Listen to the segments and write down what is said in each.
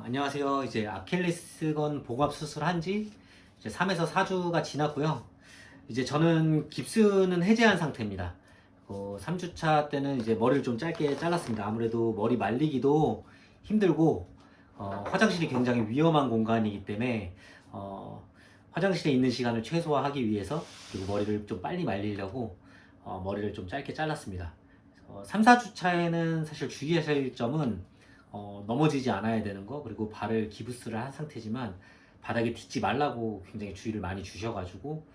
안녕하세요. 이제 아킬레스건 복압 수술한 지 이제 3에서 4주가 지났고요. 이제 저는 깁스는 해제한 상태입니다. 3주차 때는 이제 머리를 좀 짧게 잘랐습니다. 아무래도 머리 말리기도 힘들고 화장실이 굉장히 위험한 공간이기 때문에 화장실에 있는 시간을 최소화하기 위해서, 그리고 머리를 좀 빨리 말리려고 머리를 좀 짧게 잘랐습니다. 3, 4주차에는 사실 주의하실 점은 넘어지지 않아야 되는 거, 그리고 발을 기부스를 한 상태지만 바닥에 딛지 말라고 굉장히 주의를 많이 주셔가지고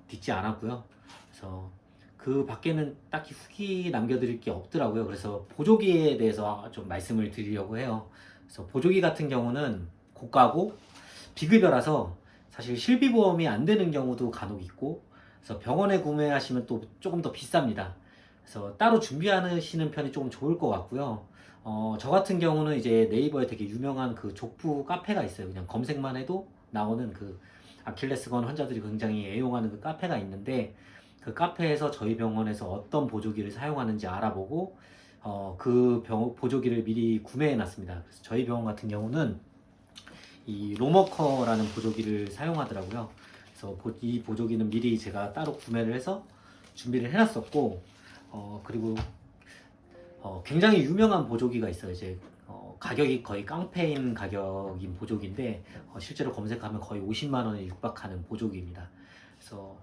딛지 않았고요. 그래서 그 밖에는 딱히 후기 남겨드릴 게 없더라고요. 그래서 보조기에 대해서 좀 말씀을 드리려고 해요. 그래서 보조기 같은 경우는 고가고 비급여라서 사실 실비보험이 안 되는 경우도 간혹 있고, 그래서 병원에 구매하시면 또 조금 더 비쌉니다. 그래서 따로 준비하시는 편이 조금 좋을 것 같고요. 저 같은 경우는 이제 네이버에 되게 유명한 그 족부 카페가 있어요. 그냥 검색만 해도 나오는 그 아킬레스건 환자들이 굉장히 애용하는 그 카페가 있는데, 그 카페에서 저희 병원에서 어떤 보조기를 사용하는지 알아보고 그 보조기를 미리 구매해 놨습니다. 그래서 저희 병원 같은 경우는 이 로머커라는 보조기를 사용하더라고요. 그래서 이 보조기는 미리 제가 따로 구매를 해서 준비를 해놨었고, 그리고 굉장히 유명한 보조기가 있어요. 이제 가격이 거의 깡패인 가격인 보조기인데, 실제로 검색하면 거의 50만 원에 육박하는 보조기입니다. 그래서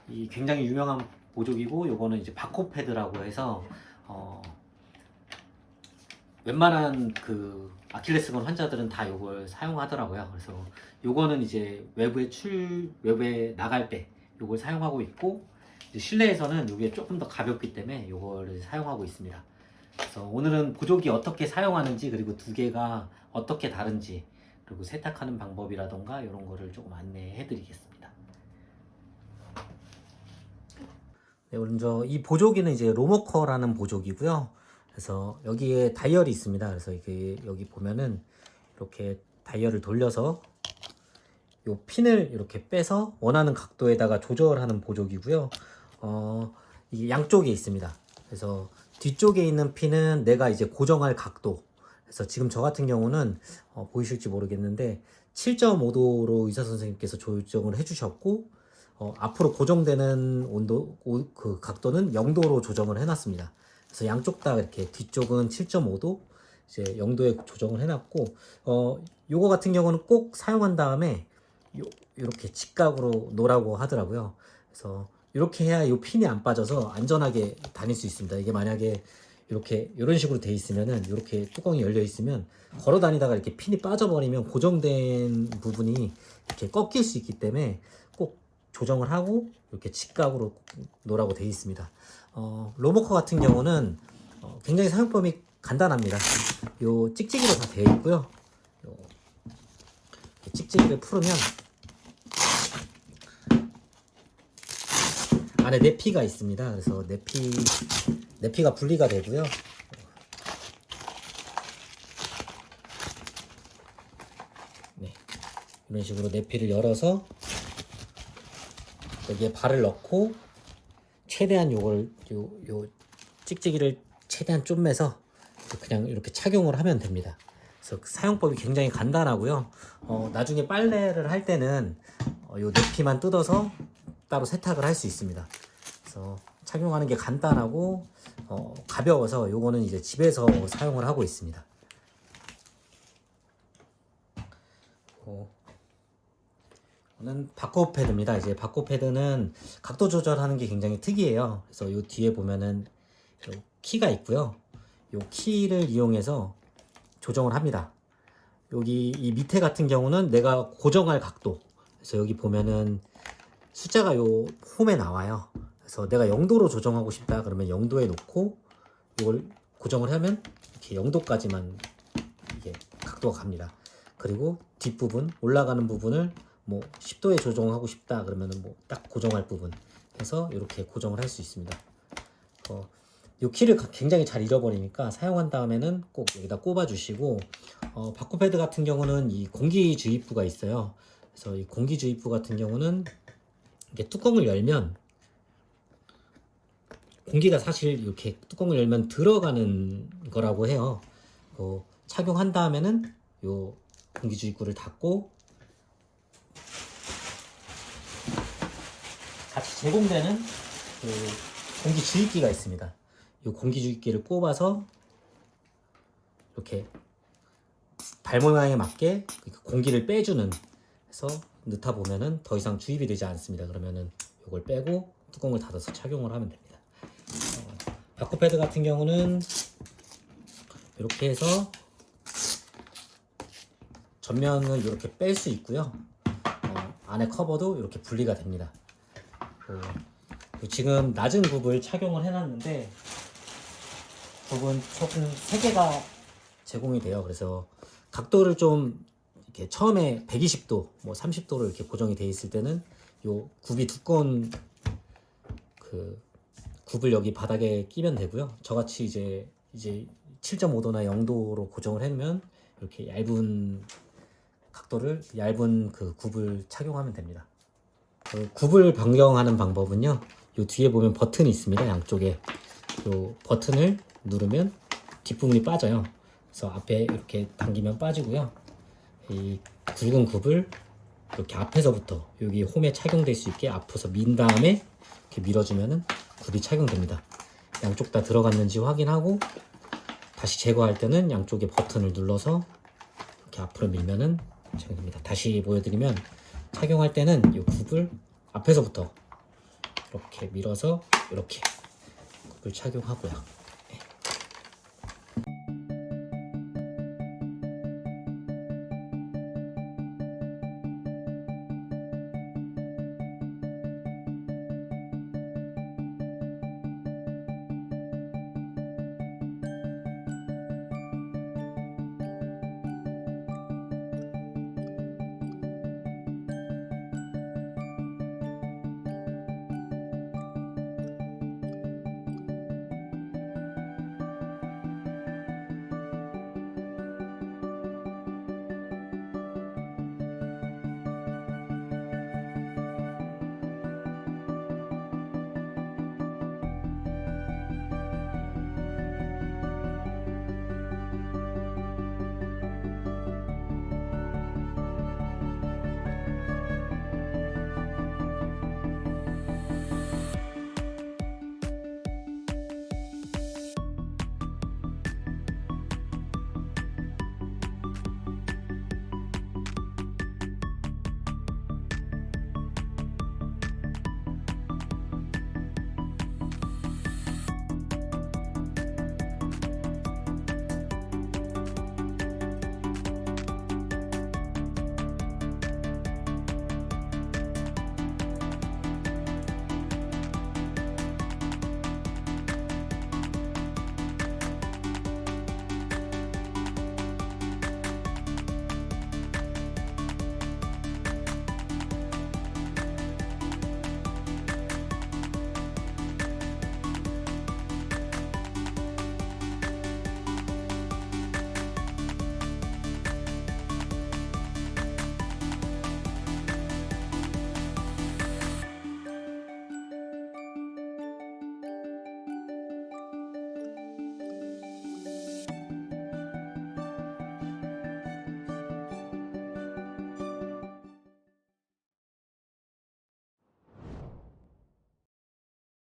이 굉장히 유명한 보조기고, 요거는 이제 바코패드라고 해서 웬만한 그 아킬레스건 환자들은 다 요걸 사용하더라고요. 그래서 요거는 이제 외부에 나갈 때 요걸 사용하고 있고, 이제 실내에서는 요게 조금 더 가볍기 때문에 요거를 사용하고 있습니다. 그래서 오늘은 보조기 어떻게 사용하는지, 그리고 두 개가 어떻게 다른지, 그리고 세탁하는 방법이라던가 이런 거를 조금 안내해 드리겠습니다. 네, 먼저 이 보조기는 이제 로머커라는 보조기고요. 그래서 여기에 다이얼이 있습니다. 그래서 이게 여기 보면은 이렇게 다이얼을 돌려서 요 핀을 이렇게 빼서 원하는 각도에다가 조절하는 보조기고요. 이게 양쪽에 있습니다. 그래서 뒤쪽에 있는 핀은 내가 이제 고정할 각도. 그래서 지금 저 같은 경우는 보이실지 모르겠는데 7.5도로 의사 선생님께서 조정을 해주셨고, 앞으로 고정되는 그 각도는 0도로 조정을 해놨습니다. 그래서 양쪽 다 이렇게 뒤쪽은 7.5도, 이제 0도에 조정을 해놨고, 요거 같은 경우는 꼭 사용한 다음에 이렇게 직각으로 놓으라고 하더라고요. 그래서 이렇게 해야 이 핀이 안 빠져서 안전하게 다닐 수 있습니다. 이게 만약에 이렇게 이런 식으로 돼 있으면은, 이렇게 뚜껑이 열려 있으면 걸어 다니다가 이렇게 핀이 빠져버리면 고정된 부분이 이렇게 꺾일 수 있기 때문에 꼭 조정을 하고 이렇게 직각으로 놓으라고 되어 있습니다. 로버커 같은 경우는 굉장히 사용법이 간단합니다. 요 찍찍이로 다 되어 있고요. 요 찍찍이를 풀으면 안에 내피가 있습니다. 그래서 내피가 분리가 되고요. 네, 이런 식으로 내피를 열어서 여기에 발을 넣고 최대한 요 찍찍이를 최대한 쪼매서 그냥 이렇게 착용을 하면 됩니다. 그래서 사용법이 굉장히 간단하고요. 나중에 빨래를 할 때는 요 내피만 뜯어서 따로 세탁을 할 수 있습니다. 그래서 착용하는 게 간단하고 가벼워서 요거는 이제 집에서 사용을 하고 있습니다. 이거는 바코 패드입니다. 이제 바코 패드는 각도 조절하는 게 굉장히 특이해요. 그래서 요 뒤에 보면은 요 키가 있고요. 요 키를 이용해서 조정을 합니다. 여기 이 밑에 같은 경우는 내가 고정할 각도. 그래서 여기 보면은 숫자가 요 홈에 나와요. 그래서 내가 0도로 조정하고 싶다 그러면 0도에 놓고 이걸 고정을 하면 이렇게 0도까지만 이게 각도가 갑니다. 그리고 뒷부분 올라가는 부분을 뭐 10도에 조정하고 싶다 그러면은 뭐 딱 고정할 부분 해서 이렇게 고정을 할 수 있습니다. 이 키를 굉장히 잘 잃어버리니까 사용한 다음에는 꼭 여기다 꼽아 주시고, 바코패드 같은 경우는 이 공기 주입부가 있어요. 그래서 이 공기 주입부 같은 경우는 이게 뚜껑을 열면 공기가 사실 이렇게 뚜껑을 열면 들어가는 거라고 해요. 착용한 다음에는 요 공기주입구를 닫고 같이 제공되는 그 공기주입기가 있습니다. 이 공기주입기를 꼽아서 이렇게 발 모양에 맞게 공기를 빼주는 해서 넣다 보면은 더 이상 주입이 되지 않습니다. 그러면은 이걸 빼고 뚜껑을 닫아서 착용을 하면 됩니다. 바코패드 같은 경우는 이렇게 해서 전면을 이렇게 뺄 수 있고요. 안에 커버도 이렇게 분리가 됩니다. 지금 낮은 굽을 착용을 해놨는데 굽은 총 3개가 제공이 돼요. 그래서 각도를 좀 이렇게 처음에 120도, 뭐 30도로 이렇게 고정이 돼 있을 때는 요 굽이 두꺼운 그 굽을 여기 바닥에 끼면 되고요. 저같이 이제 7.5도나 0도로 고정을 해놓으면 이렇게 얇은 각도를 얇은 그 굽을 착용하면 됩니다. 그 굽을 변경하는 방법은요. 요 뒤에 보면 버튼이 있습니다. 양쪽에 요 버튼을 누르면 뒷부분이 빠져요. 그래서 앞에 이렇게 당기면 빠지고요. 이 굵은 굽을 이렇게 앞에서부터 여기 홈에 착용될 수 있게 앞에서 민 다음에 이렇게 밀어주면은 굽이 착용됩니다. 양쪽 다 들어갔는지 확인하고 다시 제거할 때는 양쪽에 버튼을 눌러서 이렇게 앞으로 밀면은 착용됩니다. 다시 보여드리면 착용할 때는 이 굽을 앞에서부터 이렇게 밀어서 이렇게 굽을 착용하고요.